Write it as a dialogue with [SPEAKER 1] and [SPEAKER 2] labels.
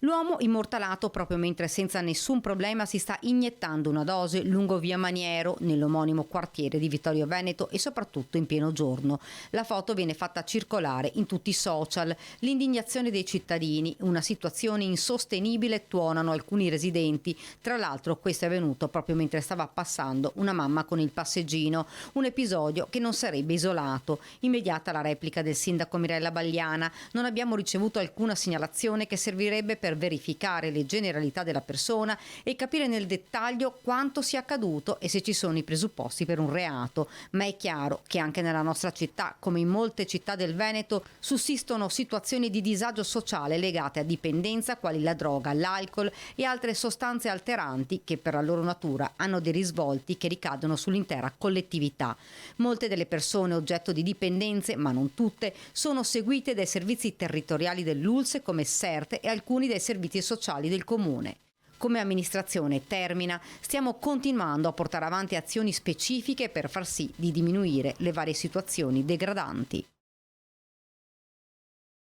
[SPEAKER 1] L'uomo immortalato proprio mentre senza nessun problema si sta iniettando una dose lungo via Maniero, nell'omonimo quartiere di Vittorio Veneto e soprattutto in pieno giorno. La foto viene fatta circolare in tutti i social. L'indignazione dei cittadini, una situazione insostenibile, tuonano alcuni residenti. Tra l'altro questo è avvenuto proprio mentre stava passando una mamma con il passeggino, un episodio che non sarebbe isolato. Immediata la replica del sindaco Mirella Bagliana: non abbiamo ricevuto alcuna segnalazione che servirebbe per verificare le generalità della persona e capire nel dettaglio quanto sia accaduto e se ci sono i presupposti per un reato. Ma è chiaro che anche nella nostra città, come in molte città del Veneto, sussistono situazioni di disagio sociale legate a dipendenza quali la droga, l'alcol e altre sostanze alteranti che per la loro natura hanno dei risvolti che ricadono sull'intera collettività. Molte delle persone oggetto di dipendenze, ma non tutte, sono seguite dai servizi territoriali dell'ULSS come SERT e alcuni dei servizi sociali del comune. Come amministrazione Termina stiamo continuando a portare avanti azioni specifiche per far sì di diminuire le varie situazioni degradanti.